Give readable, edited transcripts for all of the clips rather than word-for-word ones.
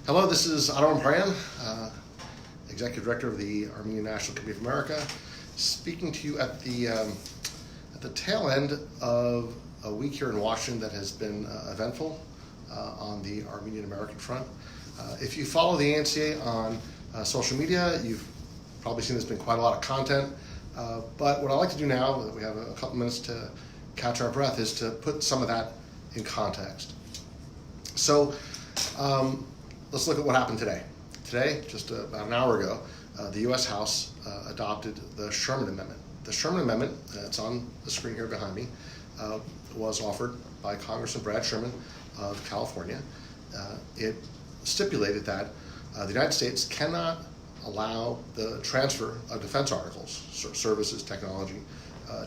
Hello, this is Aram Hamparian, Executive Director of the Armenian National Committee of America, speaking to you at the tail end of a week here in Washington that has been eventful on the Armenian American front. If you follow the ANCA on social media, you've probably seen there's been quite a lot of content, but what I'd like to do now, that we have a couple minutes to catch our breath, is to put some of that in context. So, let's look at what happened today. Today, just about an hour ago, the U.S. House adopted the Sherman Amendment. The Sherman Amendment, it's on the screen here behind me, was offered by Congressman Brad Sherman of California. It stipulated that the United States cannot allow the transfer of defense articles, services, technology,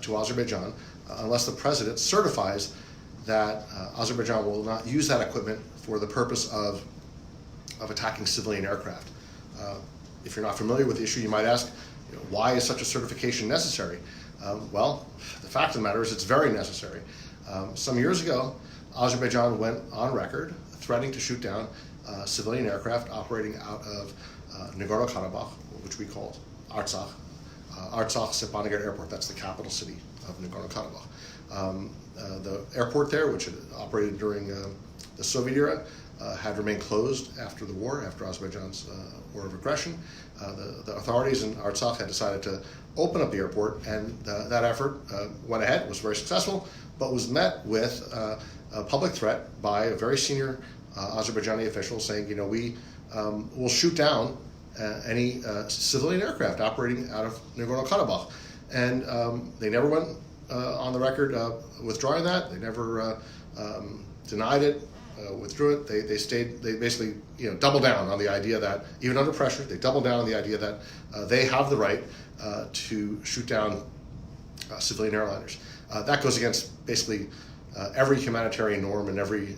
to Azerbaijan unless the president certifies that Azerbaijan will not use that equipment for the purpose of attacking civilian aircraft. If you're not familiar with the issue, you might ask, why is such a certification necessary? Well, the fact of the matter is it's very necessary. Some years ago, Azerbaijan went on record threatening to shoot down civilian aircraft operating out of Nagorno-Karabakh, which we call Artsakh, Artsakh Airport. That's the capital city of Nagorno-Karabakh. The airport there, which had operated during the Soviet era, had remained closed after the war, after Azerbaijan's war of aggression. The authorities in Artsakh had decided to open up the airport, and that effort went ahead, was very successful, but was met with a public threat by a very senior Azerbaijani official saying, we will shoot down any civilian aircraft operating out of Nagorno-Karabakh. And they never went on the record withdrawing that. They never denied it. Withdrew it. They stayed. They basically, doubled down on the idea that even under pressure, they doubled down on the idea that they have the right to shoot down civilian airliners. That goes against basically every humanitarian norm and every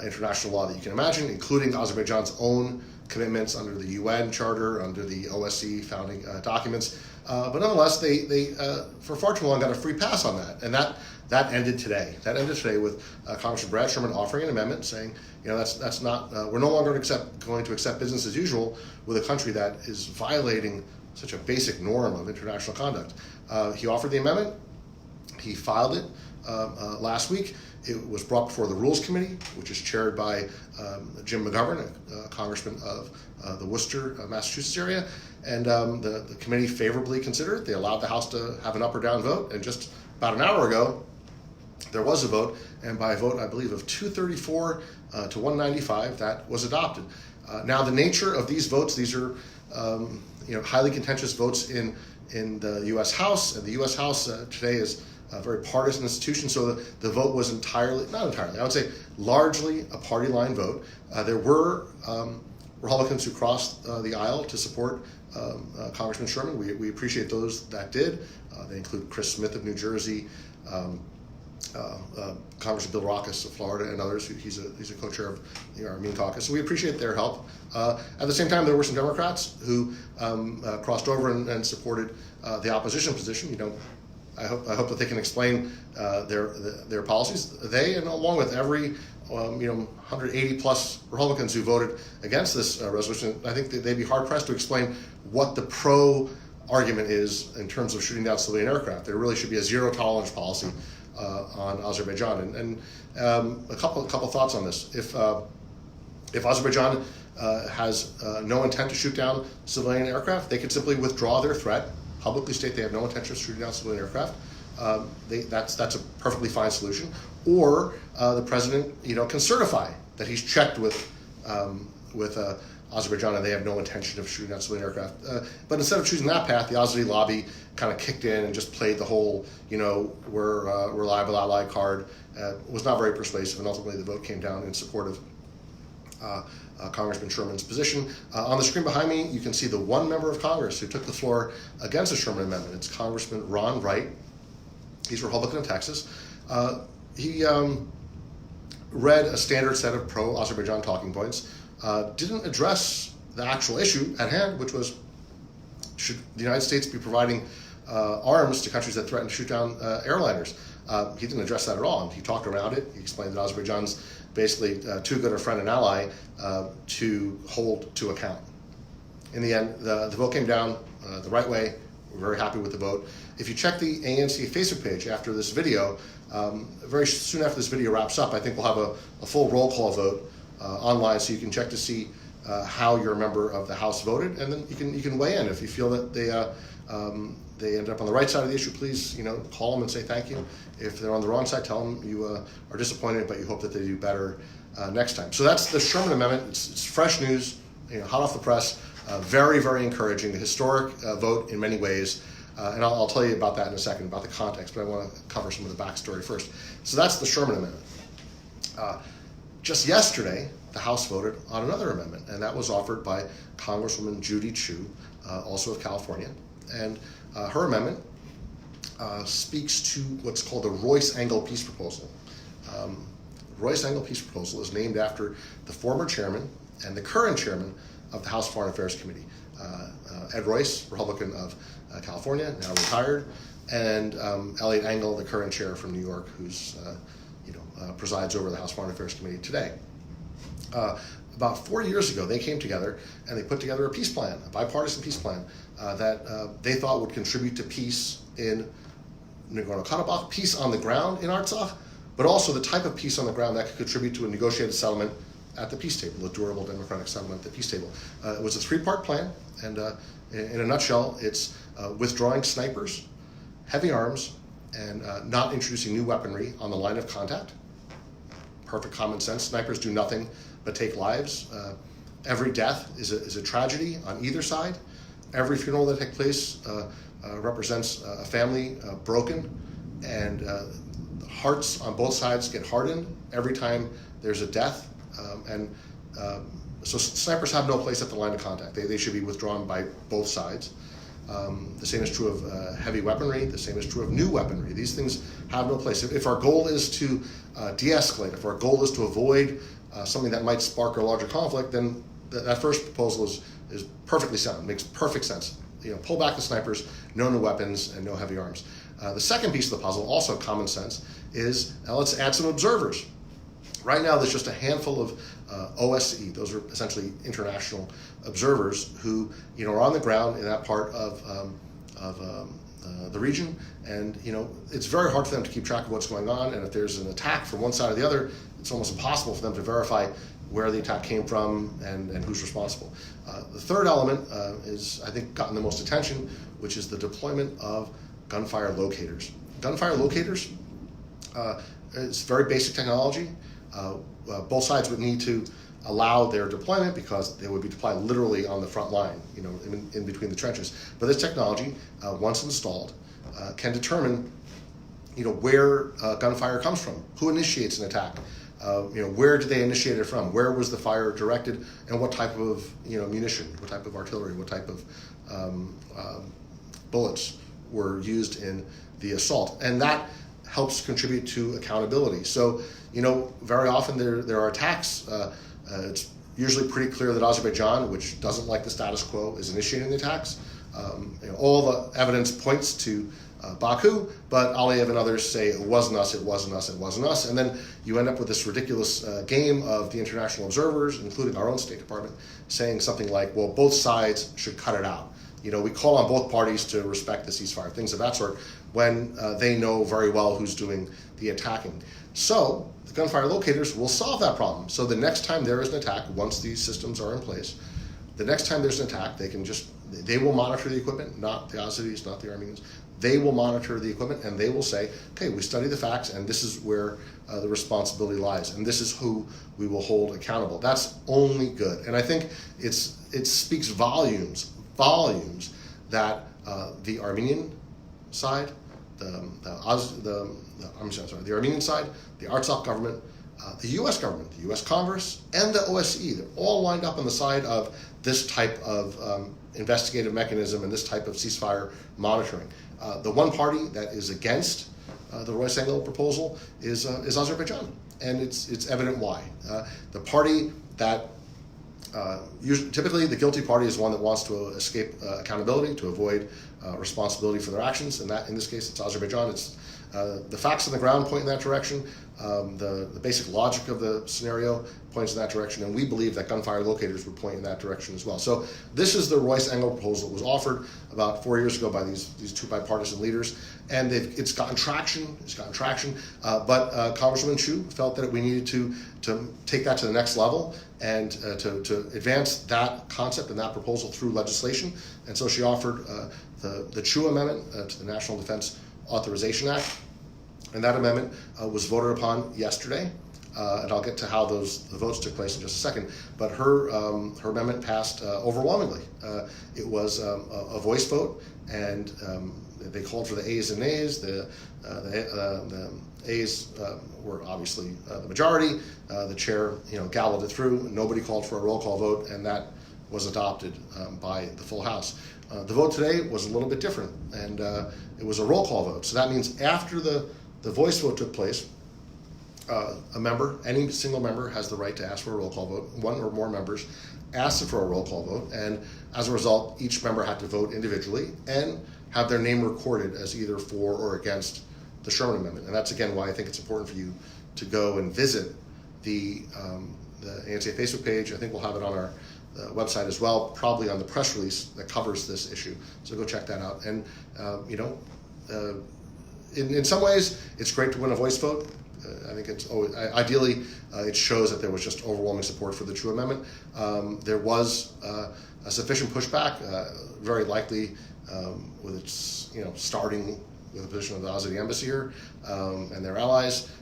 international law that you can imagine, including Azerbaijan's own commitments under the UN Charter, under the OSCE founding documents. But nonetheless, they for far too long got a free pass on that, and that ended today. That ended today with Congressman Brad Sherman offering an amendment saying, that's not. We're no longer going to accept business as usual with a country that is violating such a basic norm of international conduct. He offered the amendment. He filed it last week. It was brought before the Rules Committee, which is chaired by Jim McGovern, a congressman of the Worcester, Massachusetts area, and the committee favorably considered it. They allowed the House to have an up or down vote, and just about an hour ago, there was a vote, and by a vote, I believe, of 234 to 195, that was adopted. Now, the nature of these votes, these are highly contentious votes in the U.S. House, and the U.S. House today is a very partisan institution, so the vote was not entirely, I would say largely a party line vote. There were Republicans who crossed the aisle to support Congressman Sherman. We appreciate those that did. They include Chris Smith of New Jersey, Congressman Bill Raucus of Florida, and others. He's a co-chair of the Armenian caucus, so we appreciate their help. At the same time, there were some Democrats who crossed over and supported the opposition position. I hope that they can explain their policies. They, and along with every 180 plus Republicans who voted against this resolution, I think that they'd be hard pressed to explain what the pro argument is in terms of shooting down civilian aircraft. There really should be a zero tolerance policy on Azerbaijan. And a couple thoughts on this. If Azerbaijan has no intent to shoot down civilian aircraft, they could simply withdraw their threat, publicly state they have no intention of shooting down civilian aircraft. That's a perfectly fine solution. Or the president, can certify that he's checked with Azerbaijan and they have no intention of shooting down civilian aircraft. But instead of choosing that path, the Azeri lobby kind of kicked in and just played the whole, we're reliable ally card. Was not very persuasive, and ultimately the vote came down in support of Congressman Sherman's position. On the screen behind me, you can see the one member of Congress who took the floor against the Sherman Amendment. It's Congressman Ron Wright. He's a Republican of Texas. He read a standard set of pro-Azerbaijan talking points, didn't address the actual issue at hand, which was, should the United States be providing arms to countries that threaten to shoot down airliners? He didn't address that at all, and he talked around it. He explained that Azerbaijan's basically too good a friend and ally to hold to account. In the end, the vote came down the right way. We're very happy with the vote. If you check the ANC Facebook page after this video, very soon after this video wraps up, I think we'll have a full roll call vote online, so you can check to see how your member of the House voted, and then you can weigh in. If you feel that they ended up on the right side of the issue, please call them and say thank you. If they're on the wrong side, tell them you are disappointed, but you hope that they do better next time. So that's the Sherman Amendment. It's fresh news, hot off the press. Very, very encouraging. A historic vote in many ways. And I'll tell you about that in a second, about the context, but I want to cover some of the backstory first. So that's the Sherman Amendment. Just yesterday, the House voted on another amendment, and that was offered by Congresswoman Judy Chu, also of California. And her amendment speaks to what's called the Royce-Engel Peace Proposal. Royce-Engel Peace Proposal is named after the former chairman and the current chairman of the House Foreign Affairs Committee, Ed Royce, Republican of California, now retired, and Eliot Engel, the current chair from New York, who's presides over the House Foreign Affairs Committee today. About 4 years ago, they came together and they put together a peace plan, a bipartisan peace plan that they thought would contribute to peace in Nagorno-Karabakh, peace on the ground in Artsakh, but also the type of peace on the ground that could contribute to a negotiated settlement at the peace table, a durable democratic settlement at the peace table. It was a three-part plan, and in a nutshell, it's withdrawing snipers, heavy arms, and not introducing new weaponry on the line of contact. Perfect common sense. Snipers do nothing but take lives. Every death is a tragedy on either side. Every funeral that takes place represents a family broken, and hearts on both sides get hardened every time there's a death. So snipers have no place at the line of contact. They should be withdrawn by both sides. The same is true of heavy weaponry. The same is true of new weaponry. These things have no place. If our goal is to de-escalate, if our goal is to avoid something that might spark a larger conflict, then that first proposal is perfectly sound, makes perfect sense. Pull back the snipers, no new weapons, and no heavy arms. The second piece of the puzzle, also common sense, is let's add some observers. Right now, there's just a handful of OSCE. Those are essentially international observers who, are on the ground in that part of the region, and it's very hard for them to keep track of what's going on. And if there's an attack from one side or the other, it's almost impossible for them to verify where the attack came from and who's responsible. The third element is, I think, gotten the most attention, which is the deployment of gunfire locators. Gunfire locators is very basic technology. Both sides would need to allow their deployment because they would be deployed literally on the front line, in between the trenches. But this technology, once installed, can determine, where gunfire comes from, who initiates an attack, where did they initiate it from, where was the fire directed, and what type of munition, what type of artillery, what type of bullets were used in the assault, and that helps contribute to accountability. So, very often there are attacks. It's usually pretty clear that Azerbaijan, which doesn't like the status quo, is initiating the attacks. All the evidence points to Baku, but Aliyev and others say it wasn't us, it wasn't us, it wasn't us. And then you end up with this ridiculous game of the international observers, including our own State Department, saying something like, well, both sides should cut it out. We call on both parties to respect the ceasefire, things of that sort, when they know very well who's doing the attacking. So the gunfire locators will solve that problem. So the next time there is an attack, once these systems are in place, the next time there's an attack, they will monitor the equipment, not the Azeris, not the Armenians. They will monitor the equipment, and they will say, okay, we study the facts, and this is where the responsibility lies, and this is who we will hold accountable. That's only good. And I think it speaks volumes that the Armenian side, the Armenian side, the Artsakh government, the U.S. government, the U.S. Congress, and the OSCE, they're all lined up on the side of this type of investigative mechanism and this type of ceasefire monitoring. The one party that is against the Royce-Engel proposal is Azerbaijan, and it's evident why. The party that typically the guilty party is one that wants to escape accountability, to avoid responsibility for their actions, and that in this case it's Azerbaijan. It's the facts on the ground point in that direction, The basic logic of the scenario points in that direction, and we believe that gunfire locators would point in that direction as well. So this is the Royce-Engel proposal that was offered about 4 years ago by these two bipartisan leaders, and it's gotten traction. But Congresswoman Chu felt that we needed to take that to the next level and to advance that concept and that proposal through legislation. And so she offered the Chu Amendment to the National Defense Authorization Act. And that amendment was voted upon yesterday, and I'll get to how the votes took place in just a second. But her amendment passed overwhelmingly. It was a voice vote, and they called for the ayes and nays. The ayes were obviously the majority. The chair, galloped it through. Nobody called for a roll call vote, and that was adopted by the full House. The vote today was a little bit different, and it was a roll call vote. So that means after the voice vote took place, any single member has the right to ask for a roll call vote. One or more members asked for a roll call vote, and as a result, each member had to vote individually and have their name recorded as either for or against the Sherman Amendment. And that's, again, why I think it's important for you to go and visit the ANCA Facebook page. I think we'll have it on our website as well, probably on the press release that covers this issue. So go check that out. And, in some ways, it's great to win a voice vote. I think it's ideally it shows that there was just overwhelming support for the Chu Amendment. There was a sufficient pushback, very likely with its starting with the position of the Azadi embassy here and their allies,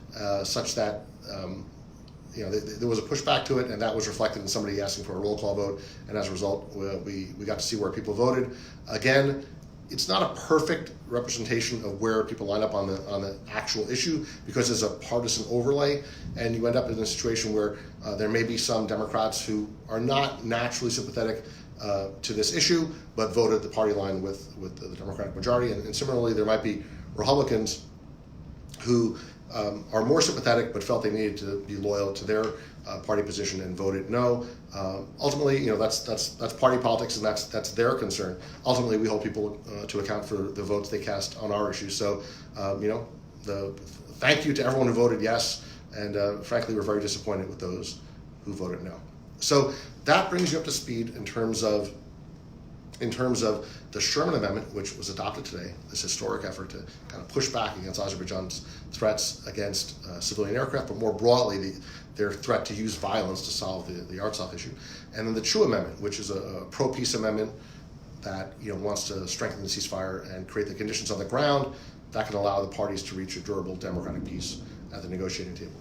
such that there was a pushback to it, and that was reflected in somebody asking for a roll call vote. And as a result, we got to see where people voted. Again, it's not a perfect representation of where people line up on the actual issue, because there's a partisan overlay, and you end up in a situation where there may be some Democrats who are not naturally sympathetic to this issue, but voted the party line with the Democratic majority. And similarly, there might be Republicans who are more sympathetic, but felt they needed to be loyal to their party position and voted no. Ultimately, that's party politics, and that's their concern. Ultimately, we hold people to account for the votes they cast on our issues. So, thank you to everyone who voted yes, and frankly, we're very disappointed with those who voted no. So that brings you up to speed in terms of the Sherman Amendment, which was adopted today, this historic effort to kind of push back against Azerbaijan's threats against civilian aircraft, but more broadly, their threat to use violence to solve the Artsakh issue. And then the Chu Amendment, which is a pro-peace amendment that wants to strengthen the ceasefire and create the conditions on the ground that can allow the parties to reach a durable democratic peace at the negotiating table.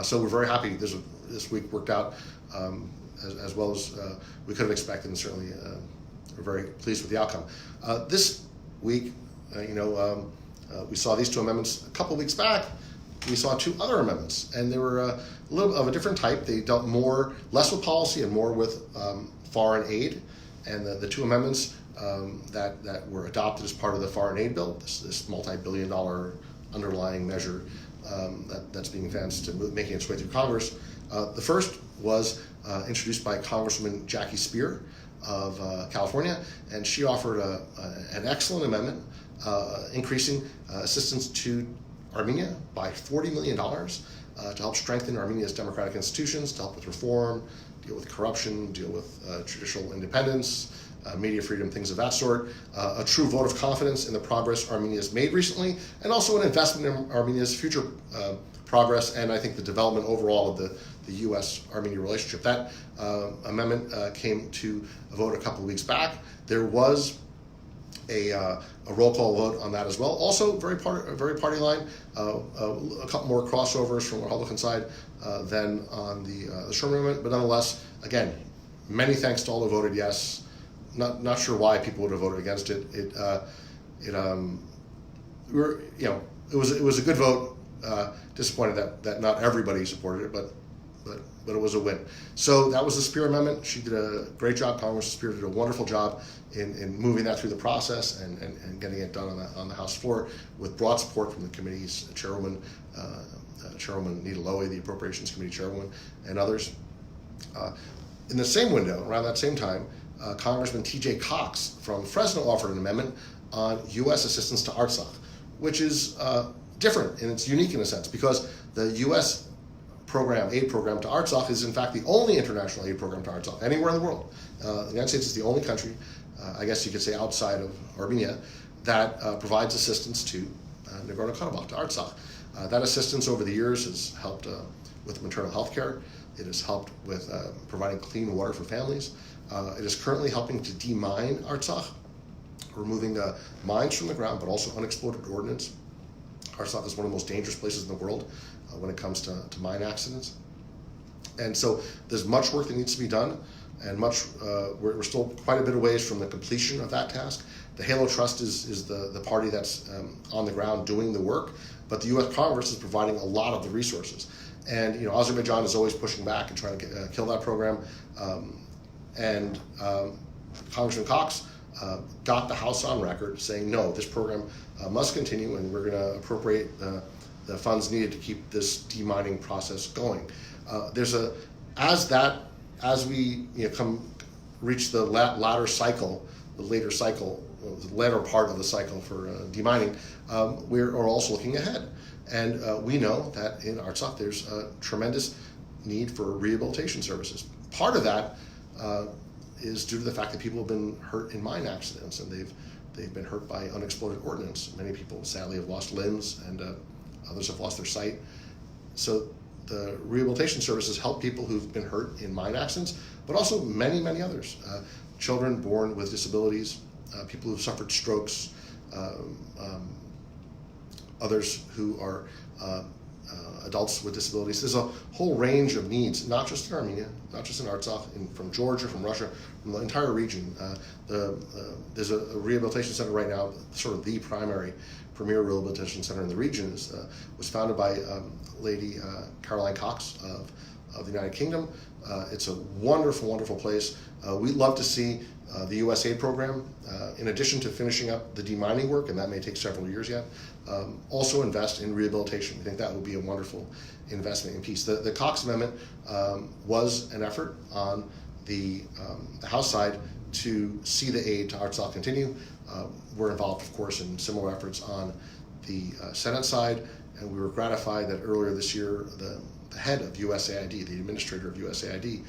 So we're very happy this week worked out as well as we could have expected, and certainly we're very pleased with the outcome. This week, we saw these two amendments a couple weeks back. We saw two other amendments, and they were a little of a different type. They dealt less with policy and more with foreign aid. And the two amendments that were adopted as part of the foreign aid bill, this multi-billion-dollar underlying measure that's being advanced to making its way through Congress. The first was introduced by Congresswoman Jackie Speer of California, and she offered an excellent amendment increasing assistance to Armenia by $40 million to help strengthen Armenia's democratic institutions, to help with reform, deal with corruption, deal with judicial independence, media freedom, things of that sort. A true vote of confidence in the progress Armenia has made recently, and also an investment in Armenia's future progress, and I think the development overall of the U.S.-Armenia relationship. That amendment came to a vote a couple of weeks back. There was a roll call vote on that as well. Also, very party line. A couple more crossovers from the Republican side than on the Sherman Amendment, but nonetheless, again, many thanks to all who voted yes. Not sure why people would have voted against it. It was a good vote. Disappointed that not everybody supported it, but it was a win. So that was the Speer Amendment. She did a great job. Congress Speer did a wonderful job in moving that through the process and getting it done on the House floor with broad support from the committee's chairwoman, Chairwoman Nita Lowy, the Appropriations Committee chairwoman, and others. In the same window, around that same time, Congressman T.J. Cox from Fresno offered an amendment on U.S. assistance to Artsakh, which is different and it's unique in a sense, because The U.S. aid program to Artsakh is in fact the only international aid program to Artsakh anywhere in the world. The United States is the only country, I guess you could say outside of Armenia, that provides assistance to Nagorno-Karabakh, to Artsakh. That assistance over the years has helped with maternal health care. It has helped with providing clean water for families. It is currently helping to demine Artsakh, removing mines from the ground, but also unexploded ordnance. Artsakh is one of the most dangerous places in the world when it comes to mine accidents. And so there's much work that needs to be done, and we're still quite a bit of ways from the completion of that task. The Halo Trust is the party that's on the ground doing the work, but the U.S. Congress is providing a lot of the resources. And Azerbaijan is always pushing back and trying to kill that program. Congressman Cox got the House on record saying, no, this program must continue, and we're going to appropriate the funds needed to keep this demining process going. As we reach the latter cycle, the later part of the cycle for demining, we are also looking ahead. And we know that in Artsakh there's a tremendous need for rehabilitation services. Part of that is due to the fact that people have been hurt in mine accidents, and they've been hurt by unexploded ordnance. Many people sadly have lost limbs, and others have lost their sight. So the rehabilitation services help people who've been hurt in mine accidents, but also many, many others. Children born with disabilities, people who've suffered strokes, others who are adults with disabilities. There's a whole range of needs, not just in Armenia, not just in Artsakh, from Georgia, from Russia, from the entire region. There's a rehabilitation center right now, sort of the premier rehabilitation center in the region. Was founded by Lady Caroline Cox of the United Kingdom. It's a wonderful, wonderful place. We'd love to see the U.S. aid program, in addition to finishing up the demining work, and that may take several years yet, also invest in rehabilitation. We think that would be a wonderful investment in peace. The Cox Amendment was an effort on the House side to see the aid to Artsakh continue. We're involved, of course, in similar efforts on the Senate side, and we were gratified that earlier this year the head of USAID, the administrator of USAID,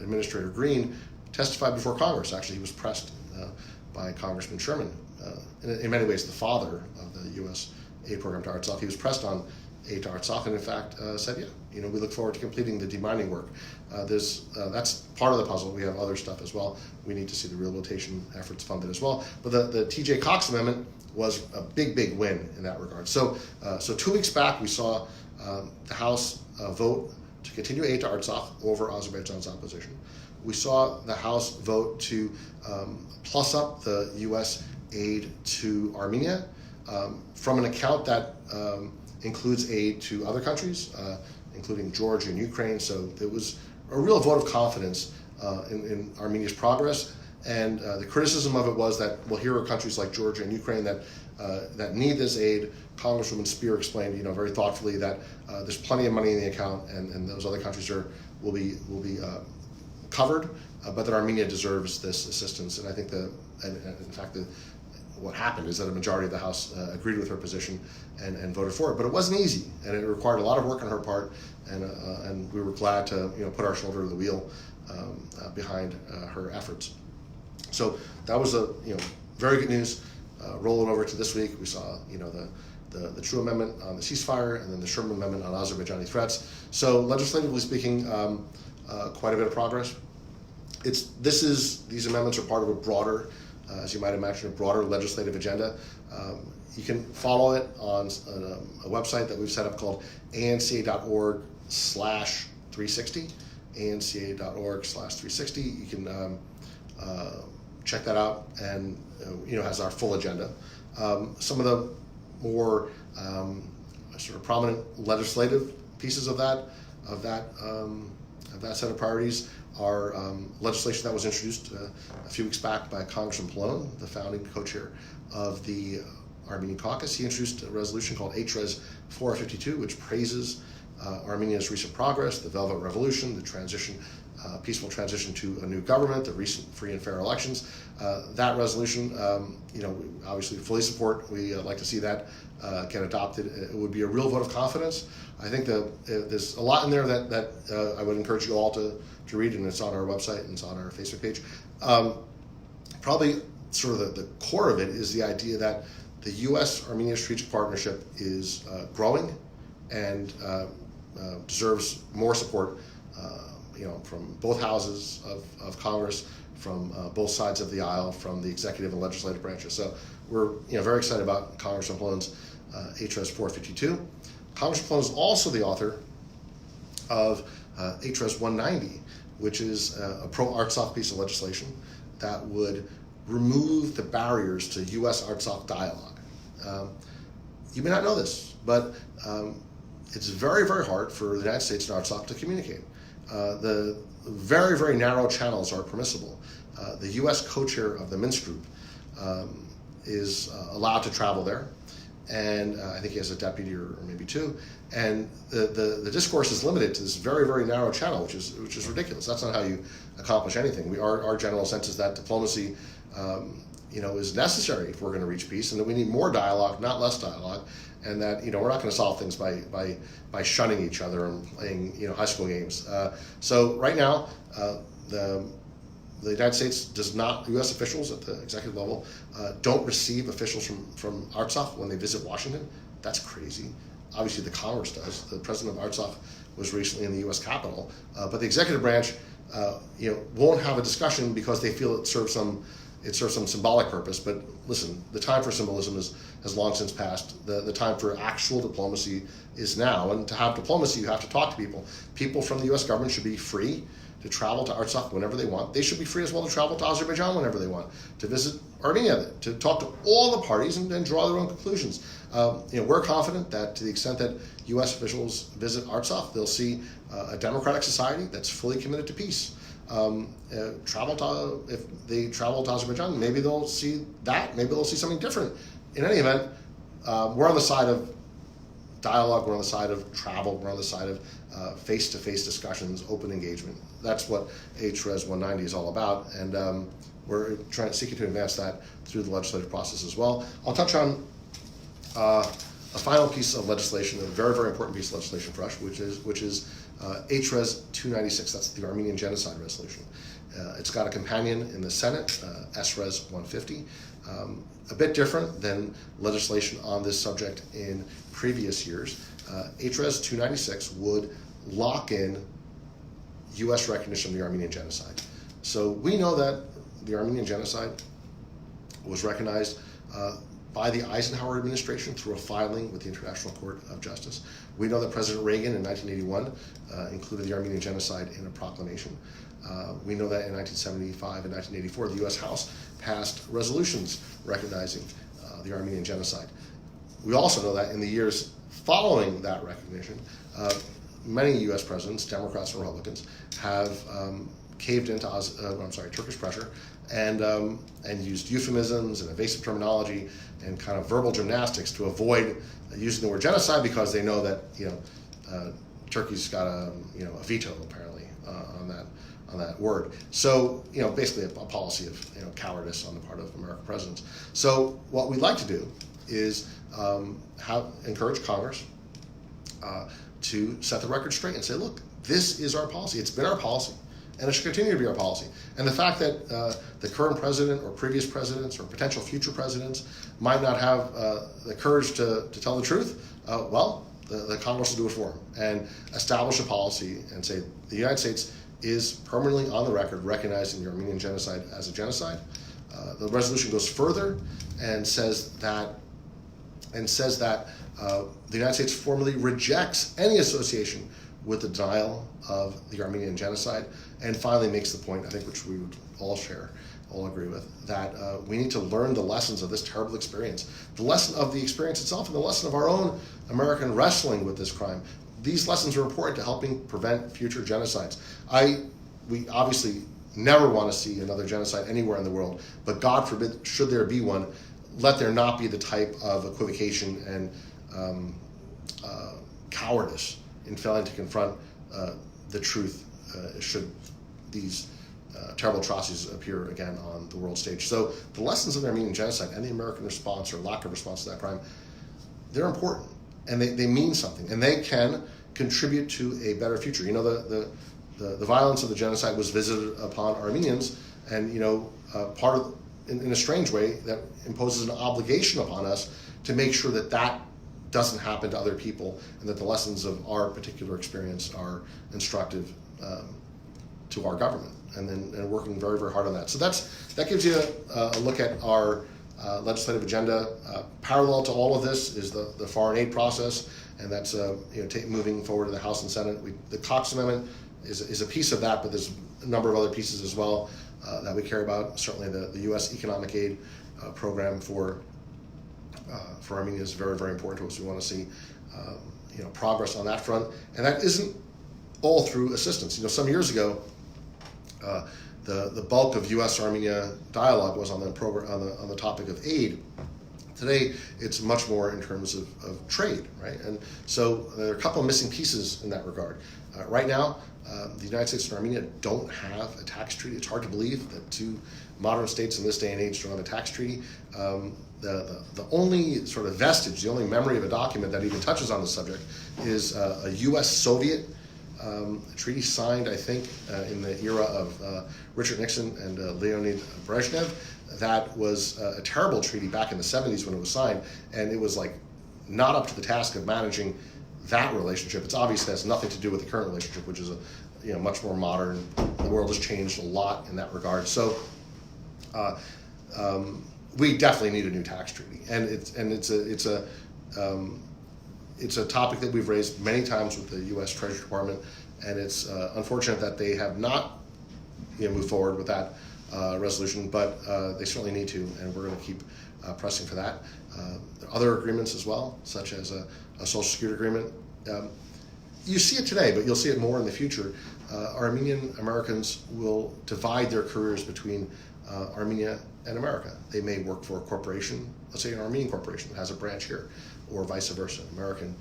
Administrator Green, testified before Congress. Actually, he was pressed by Congressman Sherman, in many ways the father of the U.S. aid program to Artsakh. He was pressed on aid to Artsakh, and in fact said, we look forward to completing the demining work. That's part of the puzzle. We have other stuff as well. We need to see the rehabilitation efforts funded as well. But the T.J. Cox Amendment was a big, big win in that regard. So 2 weeks back, we saw the House vote to continue aid to Artsakh over Azerbaijan's opposition. We saw the House vote to plus up the U.S. aid to Armenia from an account that includes aid to other countries, including Georgia and Ukraine. So there was a real vote of confidence in Armenia's progress. And the criticism of it was that, well, here are countries like Georgia and Ukraine that need this aid. Congresswoman Spear explained, very thoughtfully that there's plenty of money in the account, and those other countries will be covered, but that Armenia deserves this assistance. And I think in fact, what happened is that a majority of the House agreed with her position and voted for it. But it wasn't easy, and it required a lot of work on her part, and we were glad to put our shoulder to the wheel behind her efforts. So that was very good news. Rolling over to this week, we saw the Chu Amendment on the ceasefire, and then the Sherman Amendment on Azerbaijani threats. So legislatively speaking, quite a bit of progress. These amendments are part of a broader, as you might imagine, a broader legislative agenda. You can follow it on a website that we've set up called anca.org/360, anca.org/360. You can check that out, and has our full agenda. Some of the more sort of prominent legislative pieces of that set of priorities are legislation that was introduced a few weeks back by Congressman Pallone, the founding co-chair of the Armenian caucus. He introduced a resolution called HRES 452, which praises Armenia's recent progress, the Velvet Revolution, the transition peaceful transition to a new government, the recent free and fair elections. That resolution, we obviously fully support. We like to see that get adopted. It would be a real vote of confidence. I think that there's a lot in there that I would encourage you all to read, and it's on our website and it's on our Facebook page. Probably sort of the core of it is the idea that the U.S.-Armenia strategic partnership is growing and deserves more support, from both houses of Congress, from both sides of the aisle, from the executive and legislative branches. So we're very excited about Congressman Pallon's HRES 452. Congressman Pallon is also the author of HRES 190, which is a pro-Artsakh piece of legislation that would remove the barriers to U.S. Artsakh dialogue. You may not know this, but it's very, very hard for the United States and Artsakh to communicate. The very, very narrow channels are permissible. The U.S. co-chair of the Minsk group is allowed to travel there, and I think he has a deputy or maybe two. And the discourse is limited to this very, very narrow channel, which is ridiculous. That's not how you accomplish anything. Our general sense is that diplomacy, is necessary if we're going to reach peace, and that we need more dialogue, not less dialogue, and that we're not going to solve things by shunning each other and playing high school games. So right now, the United States does not. U.S. officials at the executive level don't receive officials from Artsakh when they visit Washington. That's crazy. Obviously, the Congress does. The president of Artsakh was recently in the U.S. Capitol, but the executive branch, won't have a discussion because they feel it serves some symbolic purpose. But listen, the time for symbolism has long since passed. The time for actual diplomacy is now. And to have diplomacy, you have to talk to people. People from the U.S. government should be free to travel to Artsakh whenever they want. They should be free as well to travel to Azerbaijan whenever they want, to visit Armenia, to talk to all the parties and then draw their own conclusions. We're confident that to the extent that U.S. officials visit Artsakh, they'll see a democratic society that's fully committed to peace. If they travel to Azerbaijan, maybe they'll see that. Maybe they'll see something different. In any event, we're on the side of dialogue. We're on the side of travel. We're on the side of face-to-face discussions, open engagement. That's what HRES 190 is all about, and we're seeking to advance that through the legislative process as well. I'll touch on a final piece of legislation, a very, very important piece of legislation for us, which is HRES 296. That's the Armenian Genocide Resolution. It's got a companion in the Senate, SRES 150. A bit different than legislation on this subject in previous years. HRES 296 would lock in U.S. recognition of the Armenian Genocide. So we know that the Armenian Genocide was recognized by the Eisenhower administration through a filing with the International Court of Justice. We know that President Reagan in 1981 included the Armenian Genocide in a proclamation. We know that in 1975 and 1984, the U.S. House passed resolutions recognizing the Armenian Genocide. We also know that in the years following that recognition, many U.S. presidents, Democrats and Republicans, have caved into Turkish pressure and used euphemisms and evasive terminology and kind of verbal gymnastics to avoid using the word genocide because they know that Turkey's got a veto apparently on that word. So basically a policy of cowardice on the part of American presidents. So what we'd like to do is encourage Congress to set the record straight and say, look, this is our policy. It's been our policy, and it should continue to be our policy. And the fact that the current president or previous presidents or potential future presidents might not have the courage to tell the truth, the Congress will do it for them and establish a policy and say the United States is permanently on the record recognizing the Armenian Genocide as a genocide. The resolution goes further and says that the United States formally rejects any association with the denial of the Armenian Genocide, and finally makes the point, I think, which we would all agree with, that we need to learn the lessons of this terrible experience, the lesson of the experience itself, and the lesson of our own American wrestling with this crime. These lessons are important to helping prevent future genocides. We obviously never want to see another genocide anywhere in the world, but God forbid, should there be one, let there not be the type of equivocation and cowardice in failing to confront the truth should these terrible atrocities appear again on the world stage. So the lessons of the Armenian genocide and the American response or lack of response to that crime, they're important, and they mean something, and they can contribute to a better future. You know, the violence of the genocide was visited upon Armenians, and part of, in a strange way, that imposes an obligation upon us to make sure that that doesn't happen to other people, and that the lessons of our particular experience are instructive to our government, and working very, very hard on that. So that gives you a look at our legislative agenda. Parallel to all of this is the foreign aid process, and that's moving forward to the House and Senate. The Cox Amendment is a piece of that, but there's a number of other pieces as well that we care about. Certainly the U.S. economic aid program for Armenia is very, very important to us. We want to see progress on that front, and that isn't all through assistance. Some years ago, the bulk of U.S.-Armenia dialogue was on the topic of aid. Today, it's much more in terms of trade, right? And so there are a couple of missing pieces in that regard. Right now, the United States and Armenia don't have a tax treaty. It's hard to believe that two modern states in this day and age don't have a tax treaty. The only sort of vestige, the only memory of a document that even touches on the subject is a U.S.-Soviet treaty signed, I think, in the era of Richard Nixon and Leonid Brezhnev. That was a terrible treaty back in the 70s when it was signed, and it was like not up to the task of managing that relationship. It's obvious it has nothing to do with the current relationship, which is much more modern. The world has changed a lot in that regard. So we definitely need a new tax treaty, and it's a topic that we've raised many times with the U.S. Treasury Department, and it's unfortunate that they have not moved forward with that resolution, but they certainly need to, and we're going to keep pressing for that. There are other agreements as well, such as a Social Security agreement. You see it today, but you'll see it more in the future. Armenian Americans will divide their careers between Armenia and America. They may work for a corporation, let's say an Armenian corporation that has a branch here, or vice versa, an American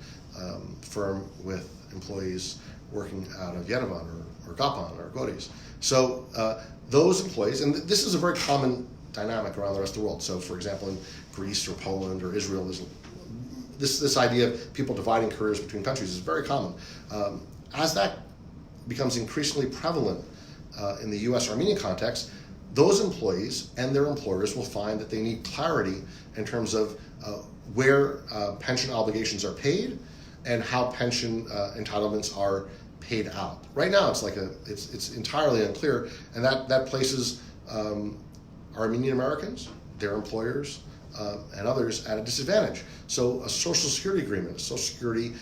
firm with employees working out of Yerevan or Gapan or Goris. So those employees, and this is a very common dynamic around the rest of the world. So for example, in Greece or Poland or Israel, there's this idea of people dividing careers between countries is very common. As that becomes increasingly prevalent in the U.S.-Armenian context, those employees and their employers will find that they need clarity in terms of where pension obligations are paid and how pension entitlements are paid out. Right now, it's entirely unclear, and that places Armenian Americans, their employers, and others at a disadvantage. So a Social Security agreement, a Social Security,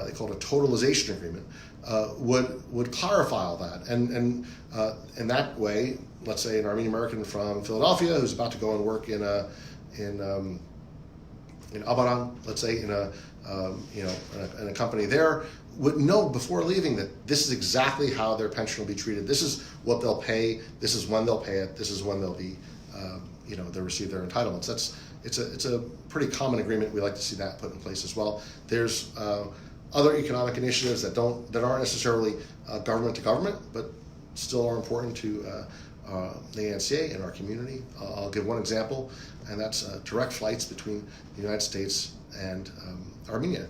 they call it a totalization agreement, would clarify all that. And in that way, let's say an Armenian American from Philadelphia who's about to go and work in Abaran, let's say, in a company there, would know before leaving that this is exactly how their pension will be treated. This is what they'll pay. This is when they'll pay it. This is when they'll be, they'll receive their entitlements. It's a pretty common agreement. We like to see that put in place as well. There's other economic initiatives that aren't necessarily government to government, but still are important to the ANCA and our community. I'll give one example, and that's direct flights between the United States and Armenia.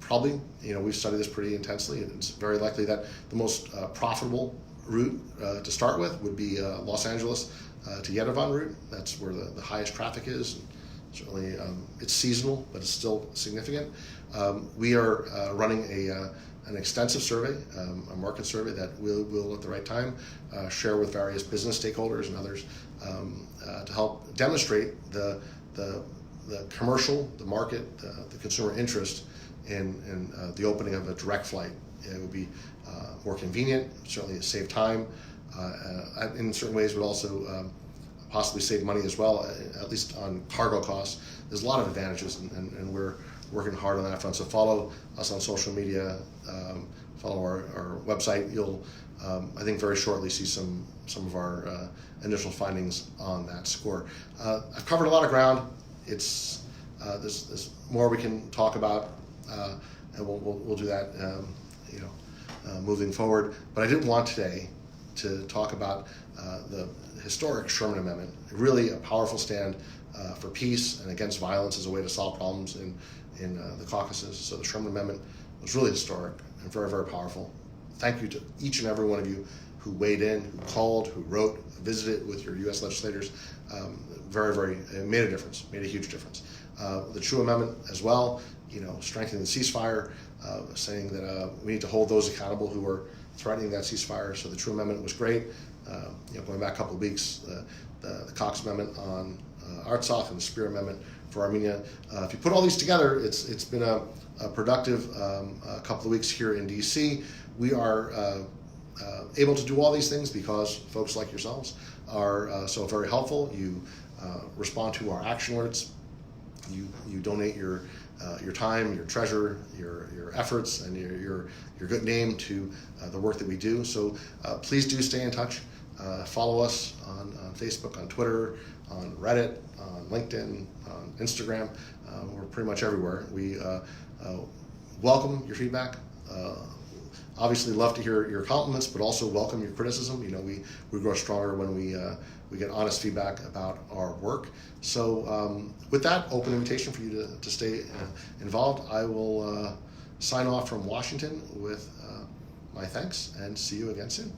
Probably, we've studied this pretty intensely, and it's very likely that the most profitable route to start with would be Los Angeles to Yerevan route. That's where the highest traffic is. Certainly, it's seasonal, but it's still significant. We are running an extensive survey, a market survey that we'll at the right time share with various business stakeholders and others to help demonstrate the commercial, the market, the consumer interest in the opening of a direct flight. It would be more convenient, certainly save time, in certain ways would also possibly save money as well, at least on cargo costs. There's a lot of advantages, and we're working hard on that front. So follow us on social media, follow our website. You'll, I think, very shortly see some of our initial findings on that score. I've covered a lot of ground. There's more we can talk about, and we'll do that, moving forward. But I didn't want today to talk about the historic Sherman Amendment, really a powerful stand for peace and against violence as a way to solve problems in the Caucasus. So the Sherman Amendment was really historic and very, very powerful. Thank you to each and every one of you who weighed in, who called, who wrote, visited with your U.S. legislators. It made a difference, made a huge difference. The Chu Amendment as well, strengthening the ceasefire, saying that we need to hold those accountable who are threatening that ceasefire. So the Chu Amendment was great. Going back a couple of weeks, the Cox Amendment on Artsakh and the Spear Amendment for Armenia. If you put all these together, it's been a productive couple of weeks here in D.C. We are able to do all these things because folks like yourselves are so very helpful. You respond to our action alerts. You donate your time, your treasure, your efforts, and your good name to the work that we do. So please do stay in touch. Follow us on Facebook, on Twitter, on Reddit, on LinkedIn, on Instagram. We're pretty much everywhere. We welcome your feedback. Obviously, love to hear your compliments, but also welcome your criticism. We grow stronger when we get honest feedback about our work. So with that, open invitation for you to stay involved. I will sign off from Washington with my thanks and see you again soon.